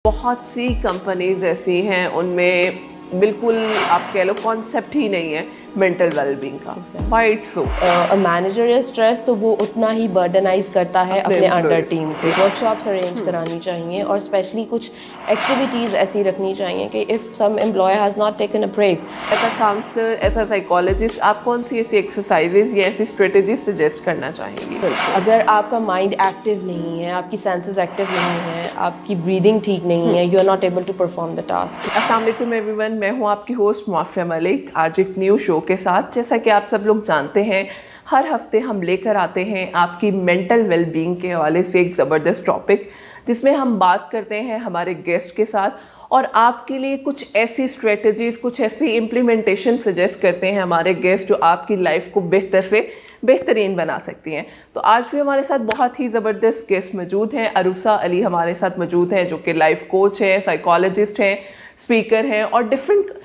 बहुत सी कंपनीज ऐसी हैं उनमें बिल्कुल आप कह लो कॉन्सेप्ट ही नहीं है मेंटल वेलबींग का। Why it's so? मैनेजर या स्ट्रेस तो वो उतना ही बर्डनाइज करता है अपने अंडर टीम पे। वर्कशॉप्स अरेंज करानी चाहिए और स्पेशली कुछ एक्टिविटीज़ ऐसी रखनी चाहिए कि if some employee has not taken a break, as a counsellor, as a psychologist, आप कौन सी ऐसी एक्सरसाइजेज या ऐसी स्ट्रेटजीज सजेस्ट करना चाहेंगी? अगर आपका माइंड एक्टिव नहीं है, आपकी सेंसेस एक्टिव नहीं है, आपकी ब्रीदिंग ठीक नहीं है, you are not able to perform the task. अस्सलाम वालेकुम एवरीवन, मैं हूँ आपकी होस्ट मुआफिया मलिक, आज एक न्यू शो के साथ। जैसा कि आप सब लोग जानते हैं, हर हफ्ते हम लेकर आते हैं आपकी मेंटल वेलबींग के हवाले से एक ज़बरदस्त टॉपिक, जिसमें हम बात करते हैं हमारे गेस्ट के साथ और आपके लिए कुछ ऐसी स्ट्रेटजीज़, कुछ ऐसी इम्प्लीमेंटेशन सजेस्ट करते हैं हमारे गेस्ट जो आपकी लाइफ को बेहतर से बेहतरीन बना सकती हैं। तो आज भी हमारे साथ बहुत ही ज़बरदस्त गेस्ट मौजूद हैं। अरूसा अली हमारे साथ मौजूद हैं, जो कि लाइफ कोच हैं, साइकोलॉजिस्ट हैं, स्पीकर हैं और डिफरेंट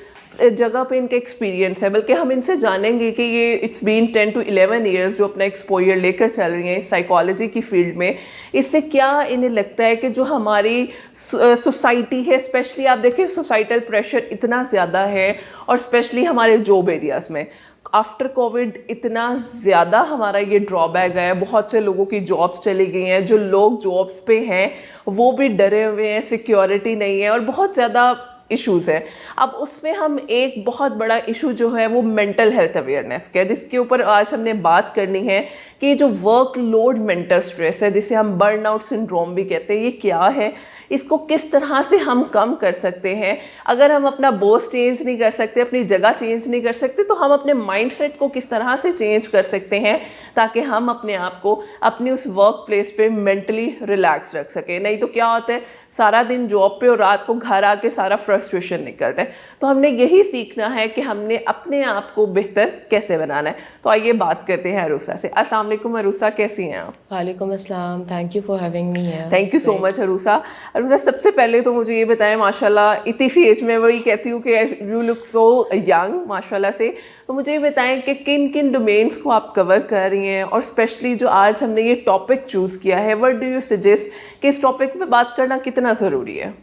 जगह पे इनका एक्सपीरियंस है। बल्कि हम इनसे जानेंगे कि ये इट्स बीन 10 to 11 ईयर्स जो अपना एक्सपोजर लेकर चल रही हैं साइकोलॉजी की फील्ड में, इससे क्या इन्हें लगता है कि जो हमारी सोसाइटी है, स्पेशली आप देखिए सोसाइटल प्रेशर इतना ज़्यादा है और स्पेशली हमारे जॉब एरियाज़ में आफ्टर कोविड इतना ज़्यादा हमारा ये ड्रॉबैक है। बहुत से लोगों की जॉब्स चली गई हैं, जो लोग जॉब्स पे हैं वो भी डरे हुए हैं, सिक्योरिटी नहीं है और बहुत ज़्यादा इश्यूज़ हैं। अब उसमें हम एक बहुत बड़ा इशू जो है वो मेंटल हेल्थ अवेयरनेस का है, जिसके ऊपर आज हमने बात करनी है कि जो वर्क लोड मेंटल स्ट्रेस है, जिसे हम बर्नआउट सिंड्रोम भी कहते हैं, ये क्या है, इसको किस तरह से हम कम कर सकते हैं। अगर हम अपना बॉस चेंज नहीं कर सकते, अपनी जगह चेंज नहीं कर सकते, तो हम अपने माइंडसेट को किस तरह से चेंज कर सकते हैं ताकि हम अपने आप को अपनी उस वर्क प्लेस पे मेंटली रिलैक्स रख सकें। नहीं तो क्या होता है, सारा दिन जॉब पे और रात को घर आके सारा फ्रस्ट्रेशन निकलता है। तो हमने यही सीखना है कि हमने अपने आप को बेहतर कैसे बनाना है। तो आइए बात करते हैं अरूसा से। अस्सलाम वालेकुम अरूसा, कैसी हैं आप? वालेकुम अस्सलाम, thank you for having me here. Thank you so much Aroosa. Aroosa, सबसे पहले तो मुझे ये बताएं, माशाल्लाह इतनी सी एज में, वही कहती हूँ कि यू लुक सो यंग माशाल्लाह से। तो मुझे ये बताएं कि किन किन डोमेन्स को आप कवर कर रही हैं और स्पेशली जो आज हमने ये टॉपिक चूज़ किया है, व्हाट डू यू सजेस्ट कि इस टॉपिक पे बात करना कितना ज़रूरी है?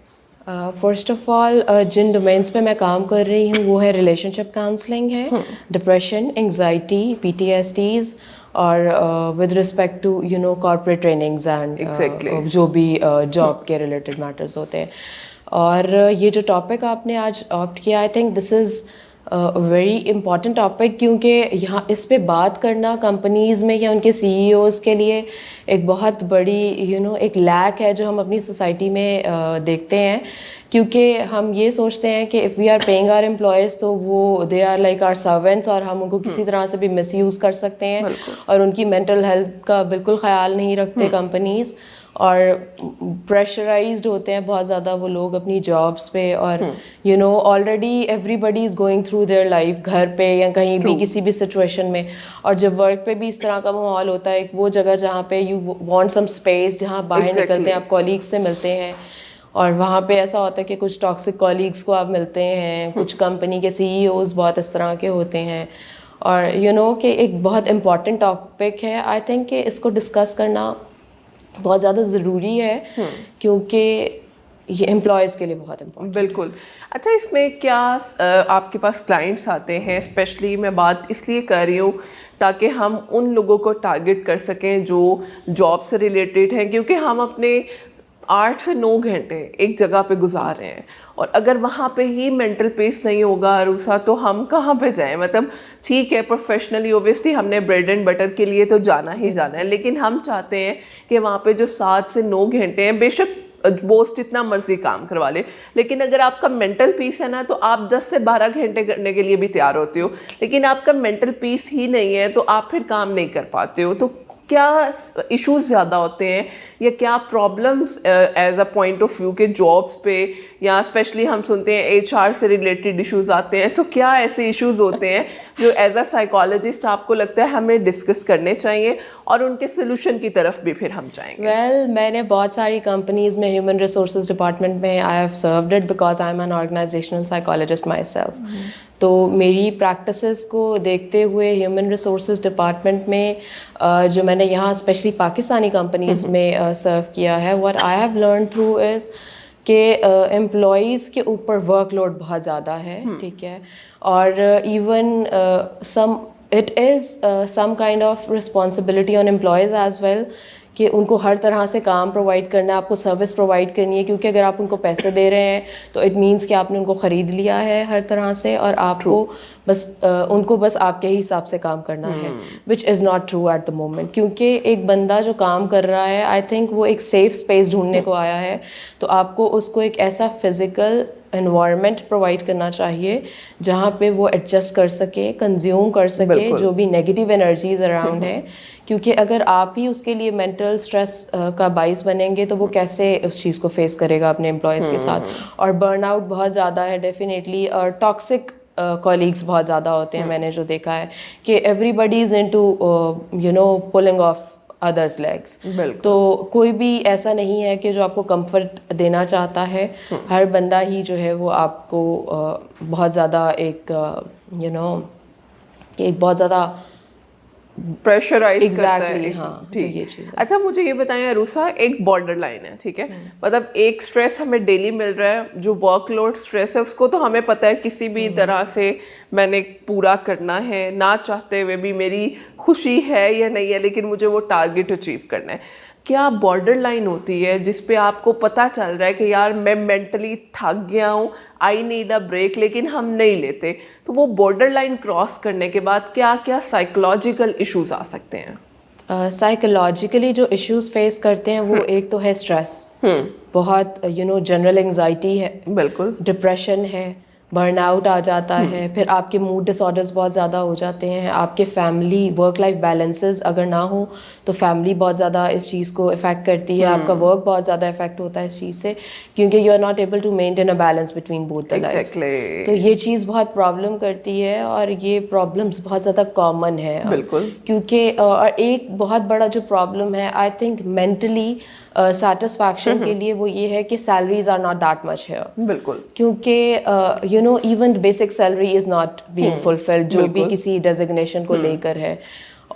फर्स्ट ऑफ ऑल, जिन डोमेन्स पे मैं काम कर रही हूँ वो है रिलेशनशिप काउंसलिंग है, डिप्रेशन, एंग्जाइटी, PTSDs और with respect to you know corporate trainings and जो भी जॉब के रिलेटेड मैटर्स होते हैं। और ये जो टॉपिक आपने आज ऑप्ट किया, I think this is very important topic, क्योंकि यहाँ इस पे बात करना कंपनीज़ में या उनके CEOs के लिए एक बहुत बड़ी एक लैक है जो हम अपनी सोसाइटी में देखते हैं। क्योंकि हम ये सोचते हैं कि if we are paying our employees तो वो they are like our servants और हम उनको किसी तरह से भी मिसयूज़ कर सकते हैं और उनकी मेंटल हेल्थ का बिल्कुल ख्याल नहीं रखते कंपनीज़ और प्रेशराइज्ड होते हैं बहुत ज़्यादा वो लोग अपनी जॉब्स पे। और already everybody is going through their life, घर पे या कहीं भी किसी भी सिचुएशन में। और जब वर्क पे भी इस तरह का माहौल होता है, एक वो जगह जहाँ पे यू वांट सम स्पेस, जहाँ बाहर निकलते हैं, आप कॉलीग्स से मिलते हैं और वहाँ पे ऐसा होता है कि कुछ टॉक्सिक कॉलीग्स को आप मिलते हैं, कुछ कंपनी के CEOs बहुत इस तरह के होते हैं। और कि एक बहुत इम्पॉर्टेंट टॉपिक है, आई थिंक कि इसको डिस्कस करना बहुत ज़्यादा ज़रूरी है क्योंकि ये एम्प्लॉयज़ के लिए बहुत इम्पोर्टेंट। बिल्कुल। अच्छा, इसमें क्या आपके पास क्लाइंट्स आते हैं? स्पेशली मैं बात इसलिए कर रही हूँ ताकि हम उन लोगों को टारगेट कर सकें जो जॉब से रिलेटेड हैं, क्योंकि हम अपने 8 से 9 घंटे एक जगह पे गुजार रहे हैं और अगर वहाँ पे ही मेंटल पीस नहीं होगा अरूसा, तो हम कहाँ पे जाएं? मतलब ठीक है, प्रोफेशनली ओबियसली हमने ब्रेड एंड बटर के लिए तो जाना ही जाना है, लेकिन हम चाहते हैं कि वहाँ पे जो 7 से 9 घंटे हैं, बेशक बॉस जितना मर्जी काम करवा ले, लेकिन अगर आपका मेंटल पीस है ना, तो आप 10 से 12 घंटे करने के लिए भी तैयार होते हो। लेकिन आपका मेंटल पीस ही नहीं है तो आप फिर काम नहीं कर पाते हो। तो क्या इश्यूज ज़्यादा होते हैं या क्या problems as a point of view के जॉब्स पे, या स्पेशली हम सुनते हैं HR से रिलेटेड इश्यूज आते हैं, तो क्या ऐसे इश्यूज होते हैं जो एज अ साइकोलॉजिस्ट आपको लगता है हमें डिस्कस करने चाहिए और उनके सोल्यूशन की तरफ भी फिर हम जाएंगे? मैंने बहुत सारी कंपनीज़ में ह्यूमन रिसोर्सेज डिपार्टमेंट में I have served it because I am an organisational psychologist myself. तो मेरी प्रैक्टिसेस को देखते हुए ह्यूमन रिसोर्सेज डिपार्टमेंट में जो मैंने यहाँ स्पेशली पाकिस्तानी कंपनीज़ में सर्व किया है, what I have learn through is कि एम्प्लॉयज़ के ऊपर वर्कलोड बहुत ज़्यादा है, ठीक है, और even some it is some kind of responsibility on employees as well कि उनको हर तरह से काम प्रोवाइड करना है, आपको सर्विस प्रोवाइड करनी है, क्योंकि अगर आप उनको पैसे दे रहे हैं तो इट मीन्स कि आपने उनको ख़रीद लिया है हर तरह से, और आपको बस उनको बस आपके ही हिसाब से काम करना है, which is not true eight the moment. क्योंकि एक बंदा जो काम कर रहा है, आई थिंक वो एक सेफ स्पेस ढूंढने को आया है, तो आपको उसको एक ऐसा फिज़िकल एनवायरनमेंट प्रोवाइड करना चाहिए जहाँ पे वो एडजस्ट कर सके, कंज्यूम कर सके जो भी नेगेटिव एनर्जीज अराउंड है, क्योंकि अगर आप ही उसके लिए मेंटल स्ट्रेस का बाइस बनेंगे तो वो कैसे उस चीज़ को फेस करेगा अपने एम्प्लॉयज़ के साथ। और बर्नआउट बहुत ज़्यादा है डेफिनेटली, और टॉक्सिक कॉलीग्स बहुत ज़्यादा होते हैं, मैंने जो देखा है कि everybody is into you know pulling of others legs. तो कोई भी ऐसा नहीं है कि जो आपको कंफर्ट देना चाहता है, हर बंदा ही जो है वो आपको बहुत ज़्यादा एक यू नो एक बहुत ज़्यादा प्रेशराइज करता है। हाँ, तो ये चीज़। अच्छा, मुझे ये बताएं अरूसा, एक बॉर्डर लाइन है, ठीक है, मतलब एक स्ट्रेस हमें डेली मिल रहा है, जो वर्कलोड स्ट्रेस है उसको तो हमें पता है किसी भी तरह से मैंने पूरा करना है, ना चाहते हुए भी मेरी खुशी है या नहीं है, लेकिन मुझे वो टारगेट अचीव करना है। क्या बॉर्डर लाइन होती है जिस पे आपको पता चल रहा है कि यार मैं मेंटली थक गया हूँ, आई नीड अ ब्रेक, लेकिन हम नहीं लेते, तो वो बॉर्डर लाइन क्रॉस करने के बाद क्या क्या साइकोलॉजिकल इश्यूज आ सकते हैं? साइकोलॉजिकली जो इश्यूज फेस करते हैं वो एक तो है स्ट्रेस, बहुत यू नो जनरल एंजाइटी है, बिल्कुल, डिप्रेशन है, बर्नआउट आ जाता है, फिर आपके मूड डिसऑर्डर्स बहुत ज़्यादा हो जाते हैं, आपके फैमिली वर्क लाइफ बैलेंसेस अगर ना हो तो फैमिली बहुत ज़्यादा इस चीज़ को इफ़ेक्ट करती है, आपका वर्क बहुत ज़्यादा इफेक्ट होता है इस चीज़ से, क्योंकि you are not able to maintain a balance between both the lifes. तो ये चीज़ बहुत प्रॉब्लम करती है, और ये प्रॉब्लम्स बहुत ज़्यादा कॉमन है, बिल्कुल, क्योंकि और एक बहुत बड़ा जो प्रॉब्लम है आई थिंक मेंटली सेटिस्फैक्शन के लिए, वो ये है कि salaries are not that much है, बिल्कुल, क्योंकि you know even basic salary is not being fulfilled जो भी किसी डेजिग्नेशन को लेकर है,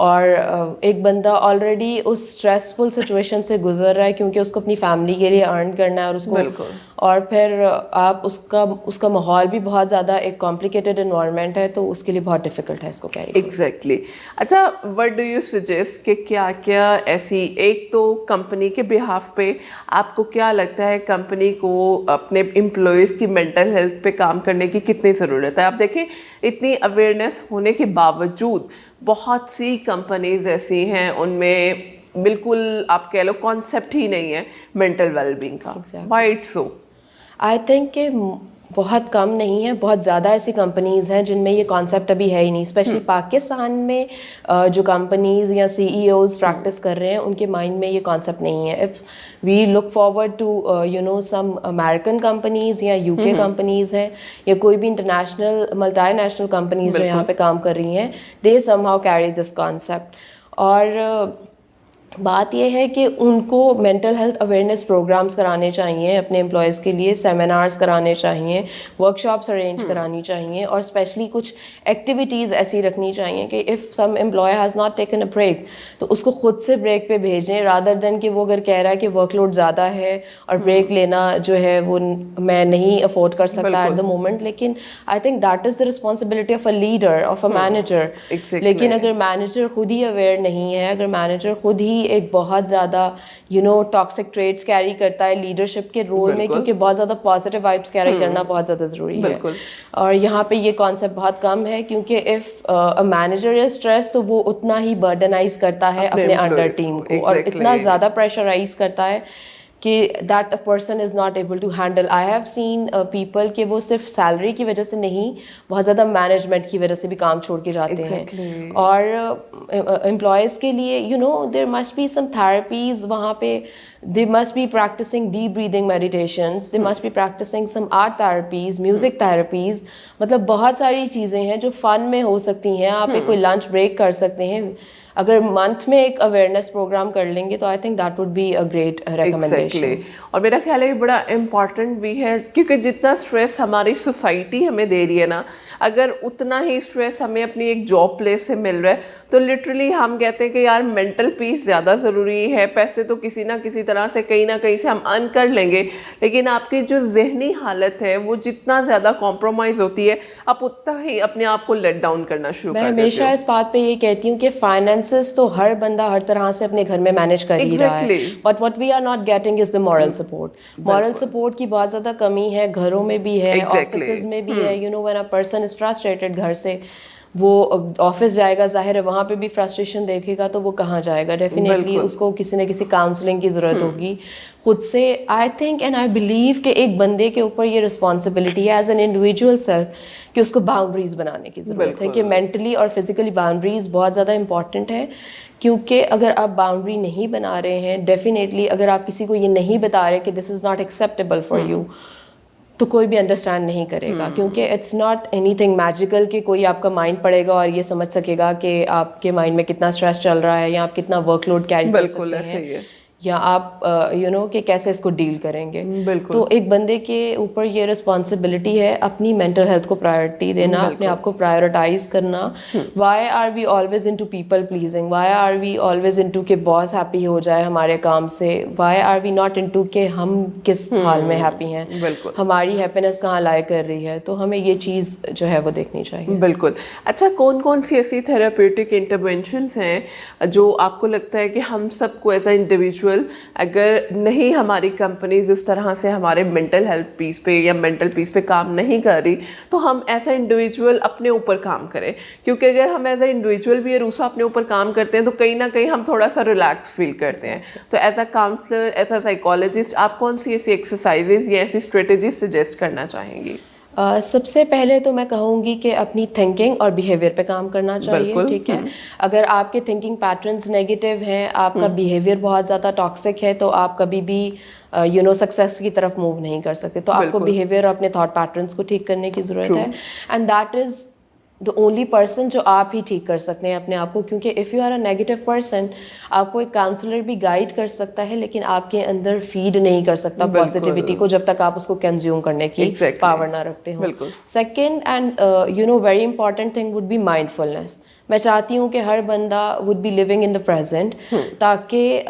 और एक बंदा ऑलरेडी उस स्ट्रेसफुल सिचुएशन से गुजर रहा है क्योंकि उसको अपनी फैमिली के लिए अर्न करना है, और उसको और फिर आप उसका माहौल भी बहुत ज़्यादा एक कॉम्प्लिकेटेड एनवायरनमेंट है, तो उसके लिए बहुत डिफिकल्ट है इसको कैरी। एग्जैक्टली। अच्छा, व्हाट डू यू सजेस्ट कि क्या क्या ऐसी, एक तो कंपनी के बिहाफ पे आपको क्या लगता है कंपनी को अपने एम्प्लॉयज़ की मेंटल हेल्थ पे काम करने की कितनी ज़रूरत है? आप देखें, इतनी अवेयरनेस होने के बावजूद बहुत सी कंपनीज ऐसी हैं उनमें बिल्कुल आप कह लो कॉन्सेप्ट ही नहीं है मेंटल वेलबींग का। Why it's so? I think कि बहुत कम नहीं है, बहुत ज़्यादा ऐसी कंपनीज़ हैं जिनमें ये कॉन्सेप्ट अभी है ही नहीं, स्पेशली पाकिस्तान में जो कंपनीज़ या सीईओज़ प्रैक्टिस कर रहे हैं उनके माइंड में ये कॉन्सेप्ट नहीं है। If we look forward to you know some American companies या यूके कंपनीज़ हैं या कोई भी इंटरनेशनल मल्टीनेशनल कंपनीज़ जो यहाँ पे काम कर रही हैं, दे समहाउ कैरी दिस कॉन्सेप्ट। और बात यह है कि उनको मेंटल हेल्थ अवेयरनेस प्रोग्राम्स कराने चाहिए अपने एम्प्लॉयज़ के लिए, सेमिनार्स कराने चाहिए, वर्कशॉप्स अरेंज करानी चाहिए, और स्पेशली कुछ एक्टिविटीज़ ऐसी रखनी चाहिए कि if some employee has not taken a break तो उसको खुद से ब्रेक पे भेजें, रादर देन कि वो अगर कह रहा है कि वर्कलोड ज़्यादा है और ब्रेक लेना जो है वो मैं नहीं अफोर्ड कर सकता एट द मोमेंट। लेकिन I think that is the responsibility of a leader, of a manager. लेकिन अगर मैनेजर खुद ही अवेयर नहीं है, अगर मैनेजर खुद ही एक बहुत ज़्यादा you know toxic traits carry करता है लीडरशिप के रोल में, क्योंकि बहुत ज़्यादा पॉजिटिव वाइब्स कैरी करना बहुत ज़्यादा ज़रूरी है, और यहाँ पे ये कॉन्सेप्ट बहुत कम है, क्योंकि if a manager is stress तो वो उतना ही बर्डनाइज करता है अपने अंडर टीम को, और इतना ज़्यादा प्रेशराइज करता है कि that a person is not able to handle. I have seen people कि वो सिर्फ सैलरी की वजह से नहीं, बहुत ज़्यादा मैनेजमेंट की वजह से भी काम छोड़ के जाते हैं। और एम्प्लॉयज़ के लिए you know there must be some therapies वहाँ पे, they must be practicing deep breathing meditations, they must be practicing some art therapies, music therapies, मतलब बहुत सारी चीज़ें हैं जो फ़न में हो सकती हैं। आप एक कोई लंच ब्रेक कर सकते हैं, अगर मंथ में एक अवेयरनेस प्रोग्राम कर लेंगे तो आई think that would be a great recommendation. और मेरा ख्याल है ये बड़ा इम्पॉर्टेंट भी है, क्योंकि जितना स्ट्रेस हमारी सोसाइटी हमें दे रही है ना, अगर उतना ही स्ट्रेस हमें अपनी एक जॉब प्लेस से मिल रहा है, तो लिटरली हम कहते हैं कि यार मेंटल पीस ज़्यादा ज़रूरी है। पैसे तो किसी ना किसी तरह से कहीं ना कहीं से हम अर्न कर लेंगे, लेकिन आपकी जो जहनी हालत है वो जितना ज़्यादा कॉम्प्रोमाइज़ होती है, आप उतना ही अपने आप को लेट डाउन करना शुरू कर देते हो। मैं हमेशा इस बात पे ये कहती हूँ कि फाइनेंसेस तो हर बंदा हर तरह से अपने घर में मैनेज कर ही रहा है, but what we are not getting is the moral support. Moral support की बहुत ज़्यादा कमी है, घरों में भी है, ऑफिसेज में भी है। You know when a person is frustrated, घर से वो ऑफिस जाएगा, जाहिर है वहाँ पे भी फ्रस्ट्रेशन देखेगा, तो वो कहाँ जाएगा? डेफिनेटली उसको किसी न किसी काउंसलिंग की ज़रूरत होगी खुद से। I think and I believe कि एक बंदे के ऊपर ये रिस्पॉन्सिबिलिटी है एज एन इंडिविजुअल सेल्फ कि उसको बाउंड्रीज बनाने की ज़रूरत है, कि मेंटली और फिजिकली बाउंड्रीज बहुत ज़्यादा इंपॉर्टेंट है। क्योंकि अगर आप बाउंड्री नहीं बना रहे हैं, डेफिनेटली अगर आप किसी को ये नहीं बता रहे कि this is not acceptable for you, तो कोई भी अंडरस्टैंड नहीं करेगा। क्योंकि इट्स नॉट एनीथिंग मैजिकल कि कोई आपका माइंड पढ़ेगा और ये समझ सकेगा कि आपके माइंड में कितना स्ट्रेस चल रहा है या आप कितना वर्कलोड कैरी कर सकते हैं, या आप यू नो कि कैसे इसको डील करेंगे। तो एक बंदे के ऊपर ये रिस्पॉन्सिबिलिटी है अपनी मेंटल हेल्थ को प्रायोरिटी देना, अपने आप को प्रायोरिटाइज करना। Why are we always into people pleasing? Why are we always into कि बॉस हैप्पी हो जाए हमारे काम से? Why are we not into कि हम किस हाल में हैप्पी हैं, हमारी हैप्पीनेस कहाँ लाई कर रही है? तो हमें ये चीज़ जो है वो देखनी चाहिए। बिल्कुल। अच्छा, कौन कौन सी ऐसी थेराप्यूटिक इंटरवेंशंस हैं जो आपको लगता है कि हम सबको एज अ इंडिविजुअल, अगर नहीं हमारी कंपनीज उस तरह से हमारे मेंटल हेल्थ पीस पे या मेंटल पीस पे काम नहीं कर रही, तो हम एज अ इंडिविजुअल अपने ऊपर काम करें? क्योंकि अगर हम एज अ इंडिविजुअल भी रूसा अपने ऊपर काम करते हैं तो कहीं ना कहीं हम थोड़ा सा रिलैक्स फील करते हैं। तो as a counsellor, as a psychologist, आप कौन सी ऐसी एक्सरसाइजेज या ऐसी स्ट्रेटेजीज सजेस्ट करना चाहेंगी? सबसे पहले तो मैं कहूँगी कि अपनी थिंकिंग और बिहेवियर पे काम करना चाहिए। ठीक है, अगर आपके थिंकिंग पैटर्न्स नेगेटिव हैं, आपका बिहेवियर बहुत ज़्यादा टॉक्सिक है, तो आप कभी भी यू नो सक्सेस की तरफ मूव नहीं कर सकते। तो आपको बिहेवियर और अपने थॉट पैटर्न्स को ठीक करने की ज़रूरत है, and that is the only person जो आप ही ठीक कर सकते हैं अपने आप को। क्योंकि if you are a negative person, आपको एक काउंसलर भी गाइड कर सकता है, लेकिन आपके अंदर फीड नहीं कर सकता पॉजिटिविटी को जब तक आप उसको कंज्यूम करने की पावर ना रखते हो। Second and you know very important thing would be mindfulness. मैं चाहती हूँ कि हर बंदा would be living in the present, ताकि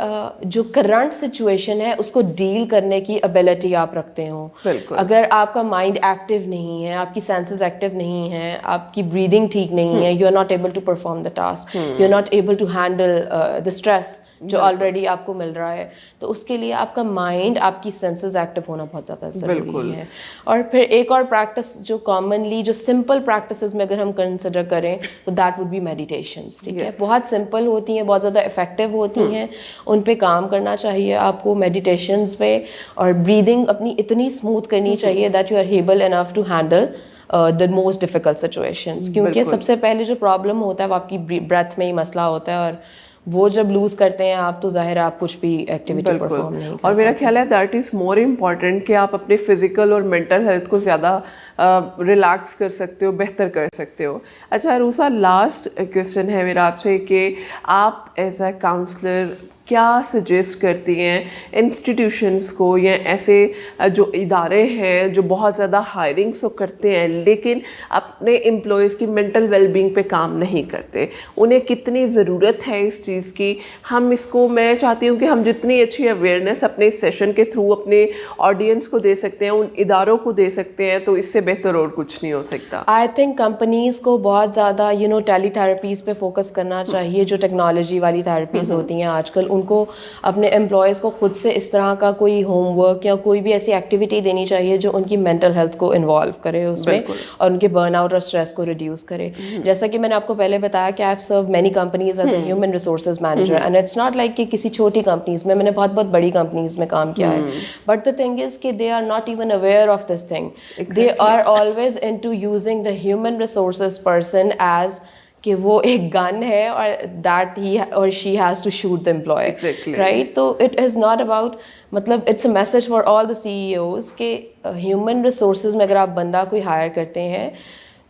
जो करंट सिचुएशन है उसको डील करने की एबिलिटी आप रखते हो। अगर आपका माइंड एक्टिव नहीं है, आपकी सेंसेस एक्टिव नहीं है, आपकी ब्रीदिंग ठीक नहीं है, you are not able to perform the task, you are not able to handle the stress जो ऑलरेडी आपको मिल रहा है, तो उसके लिए आपका माइंड, आपकी सेंसेस एक्टिव होना बहुत ज़्यादा ज़रूरी है। और फिर एक और प्रैक्टिस जो कॉमनली, जो सिंपल प्रैक्टिसेस में अगर हम कंसिडर करें, तो दैट वुड बी मेडिटेशंस। ठीक है, बहुत सिंपल होती हैं, बहुत ज़्यादा इफेक्टिव होती हैं, उन पे काम करना चाहिए आपको मेडिटेशंस पे। और ब्रीदिंग अपनी इतनी स्मूथ करनी चाहिए that you are able enough to handle the most difficult situations. क्योंकि सबसे पहले जो प्रॉब्लम होता है वो आपकी ब्रेथ में ही मसला होता है, और वो जब लूज करते हैं आप, तो जाहिर है आप कुछ भी एक्टिविटी परफॉर्म नहीं कर। और मेरा ख्याल है दैट इज़ मोर इम्पॉर्टेंट कि आप अपने फिजिकल और मेंटल हेल्थ को ज़्यादा रिलैक्स कर सकते हो, बेहतर कर सकते हो। अच्छा रूसा, लास्ट क्वेश्चन है मेरा आपसे कि आप एज अ काउंसलर क्या सजेस्ट करती हैं इंस्टीट्यूशंस को, या ऐसे जो इदारे हैं जो बहुत ज़्यादा हायरिंग्स तो करते हैं लेकिन अपने एम्प्लॉयज़ की मेंटल वेलबींग पे काम नहीं करते, उन्हें कितनी ज़रूरत है इस चीज़ की? हम इसको, मैं चाहती हूँ कि हम जितनी अच्छी अवेयरनेस अपने सेशन के थ्रू अपने ऑडियंस को दे सकते हैं, उन इदारों को दे सकते हैं, तो इससे बेहतर और कुछ नहीं हो सकता। आई थिंक कंपनीज़ को बहुत ज़्यादा यू नो टेलीथेरेपीज़ पे फोकस करना चाहिए, जो टेक्नोलॉजी वाली थेरेपीज़ होती हैं आजकल। उनको अपने एम्प्लॉयज़ को खुद से इस तरह का कोई होमवर्क या कोई भी ऐसी एक्टिविटी देनी चाहिए जो उनकी मेंटल हेल्थ को इन्वॉल्व करे उसमें, और उनके बर्नआउट और स्ट्रेस को रिड्यूस करे। जैसा कि मैंने आपको पहले बताया कि I have serve many companies as a human resources manager, and it's not like कि किसी छोटी कंपनीज में, मैंने बहुत बहुत बड़ी कंपनीज में काम किया है, बट द थिंग इज कि they are not even aware of this thing. They are always into using the human resources person as कि वो एक गन है और दैट ही और she has to shoot the employee, right? तो it is not about, मतलब it's a message for all the CEOs के human resources में अगर आप बंदा कोई हायर करते हैं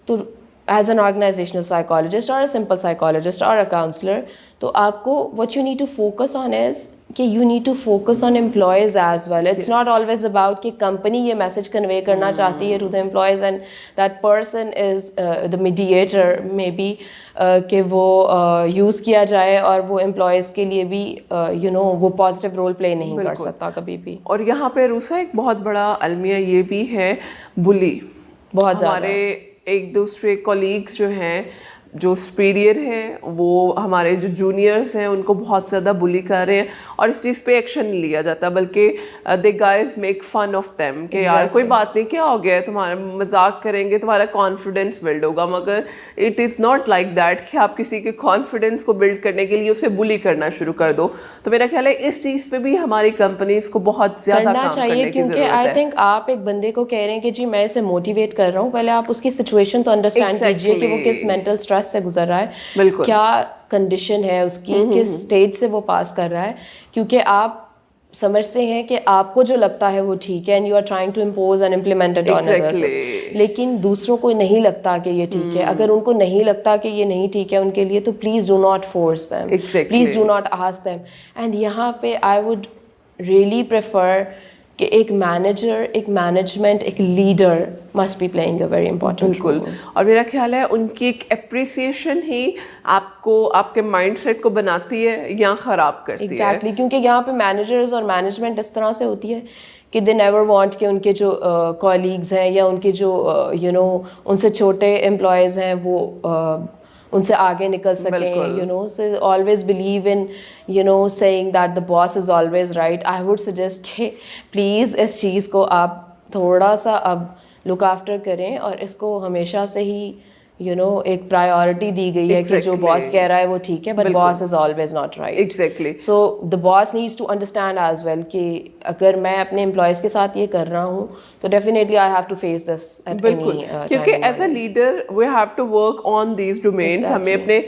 तो एज एन ऑर्गेनाइजेशनल साइकोलॉजिस्ट और अ सिंपल साइकोलॉजिस्ट और अ काउंसलर, तो आपको what you need to focus on is कि you need to focus on employees as well. It's not always about कि कंपनी ये मैसेज कन्वे करना चाहती है to the employees and that person is the mediator maybe, कि वो use किया जाए और वो एम्प्लॉयज़ के लिए भी यू नो वो पॉजिटिव रोल प्ले नहीं कर सकता कभी भी. और यहाँ पे रूसा एक बहुत बड़ा अलमिया ये भी है, बुली. बहुत ज़्यादा. हमारे एक दूसरे कॉलीग्स जो हैं, जो सुपीरियर हैं, वो हमारे जो जूनियर्स हैं उनको बहुत ज़्यादा बुली कर रहे हैं और इस चीज़ पे एक्शन नहीं लिया जाता, बल्कि the guys make fun of them कि यार कोई बात नहीं, क्या हो गया है, तुम्हारा मजाक करेंगे, तुम्हारा कॉन्फिडेंस बिल्ड होगा. मगर it is not like that कि आप किसी के कॉन्फिडेंस को बिल्ड करने के लिए उसे बुली करना शुरू कर दो. तो मेरा ख्याल है इस चीज़ पे भी हमारी कंपनीज को बहुत ज़्यादा काम चाहिए, क्योंकि आई थिंक आप एक बंदे को कह रहे हैं कि जी मैं इसे मोटिवेट कर रहा हूँ, पहले आप उसकी सिचुएशन तो अंडरस्टैंड कीजिए कि वो किस मेंटल स्ट्रेस से गुजर रहा है, क्या कंडीशन है उसकी, किस स्टेज से वो पास कर रहा है. क्योंकि आप समझते हैं कि आपको जो लगता है वो ठीक है and you are trying to impose and implement it on others, लेकिन दूसरों को नहीं लगता कि ये ठीक है. अगर उनको नहीं लगता कि ये नहीं ठीक है उनके लिए, तो please do not force them, please do not ask them. And यहाँ पे आई वुड रियली प्रेफर कि एक मैनेजर, एक मैनेजमेंट, एक leader must be playing a very important. बिल्कुल. और मेरा ख्याल है उनकी एक एप्रिसिएशन ही आपको, आपके माइंडसेट को बनाती है या ख़राब करती है. एग्जैक्टली. क्योंकि यहाँ पे मैनेजर्स और मैनेजमेंट इस तरह से होती है कि दे नेवर वांट कि उनके जो कॉलीग्स हैं या उनके जो यू नो उनसे छोटे एम्प्लॉयज़ हैं वो उनसे आगे निकल सकें. यू नो से always believe in you know saying that the boss is always right. I would suggest कि प्लीज़ इस चीज़ को आप थोड़ा सा अब लुक आफ्टर करें और इसको हमेशा से ही यू नो एक प्रायोरिटी दी गई है कि जो बॉस कह रहा है वो ठीक है, but boss is always not right. Exactly. So the boss needs to understand as well कि अगर मैं अपने एम्प्लॉयज़ के साथ ये कर रहा हूँ तो definitely I have to face this at any time. क्योंकि as a leader we have to work on these domains. हमें अपने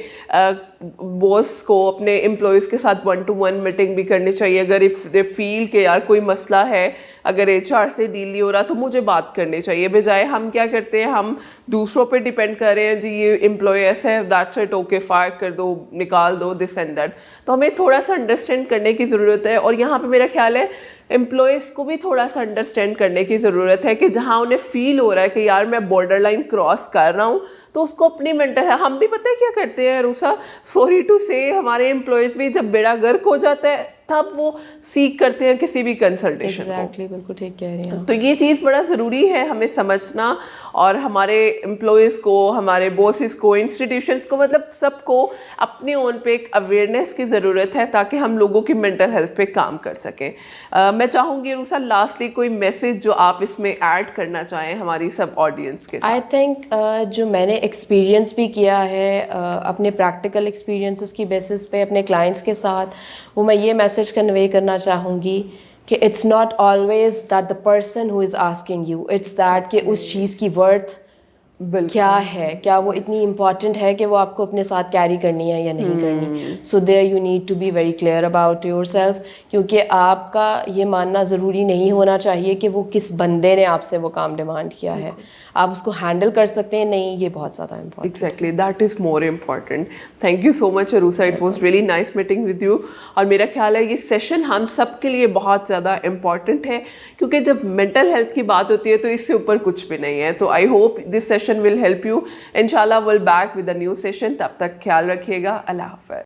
बॉस को अपने एम्प्लॉयज़ के साथ 1-to-1 मीटिंग भी करनी चाहिए. अगर इफ़ दे फील कि यार कोई मसला है, अगर HR से डील नहीं हो रहा तो मुझे बात करनी चाहिए, बजाय हम क्या करते हैं, हम दूसरों पे डिपेंड कर रहे हैं, जी ये एम्प्लॉय ऐसा है, दैट्स इट, ओके फायर कर दो, निकाल दो, दिस एंड दैट. तो हमें थोड़ा सा अंडरस्टैंड करने की ज़रूरत है. और यहाँ पे मेरा ख्याल है एम्प्लॉयज़ को भी थोड़ा सा अंडरस्टैंड करने की ज़रूरत है कि जहाँ उन्हें फील हो रहा है कि यार मैं बॉर्डर लाइन क्रॉस कर रहा हूँ, तो उसको अपनी मेंटल है. हम भी पता है क्या करते हैं रूसा, सॉरी टू से, हमारे एम्प्लॉयज़ भी जब बेड़ा गर्क हो जाता है तब वो सीख करते हैं किसी भी कंसल्टेशन को. एग्जैक्टली, बिल्कुल ठीक कह रही हैं. तो ये चीज़ बड़ा ज़रूरी है हमें समझना, और हमारे एम्प्लॉयज़ को, हमारे बॉसेस को, इंस्टीट्यूशंस को, मतलब सबको अपने ओन पे एक अवेयरनेस की ज़रूरत है ताकि हम लोगों की मेंटल हेल्थ पे काम कर सकें. मैं चाहूँगी रूसा लास्टली कोई मैसेज जो आप इसमें ऐड करना चाहें हमारी सब ऑडियंस के साथ. आई थिंक जो मैंने एक्सपीरियंस भी किया है अपने प्रैक्टिकल एक्सपीरियंसेस की बेसिस पे अपने क्लाइंट्स के साथ, वो मैं ये मैसेज कन्वे करना चाहूँगी कि it's not always that the person who is asking you, it's that कि उस चीज़ की वर्थ क्या है, क्या वो इतनी इम्पॉर्टेंट है कि वो आपको अपने साथ कैरी करनी है या नहीं करनी. So there you need to be very clear about yourself, क्योंकि आपका ये मानना ज़रूरी नहीं होना चाहिए कि वो किस बंदे ने आपसे वो काम डिमांड किया है. आप उसको हैंडल कर सकते हैं, नहीं, ये बहुत ज़्यादा important. Exactly, that is more important. Thank you so much Aroosa, it was really nice meeting with you. और मेरा ख्याल है ये सेशन हम सब के लिए बहुत ज़्यादा इम्पॉर्टेंट है, क्योंकि जब मेंटल हेल्थ की बात होती है तो इससे ऊपर कुछ भी नहीं है. तो I hope this session will help you. Inshallah we'll back with a new session. तब तक ख्याल रखिएगा. अल्लाह हाफ़िज़.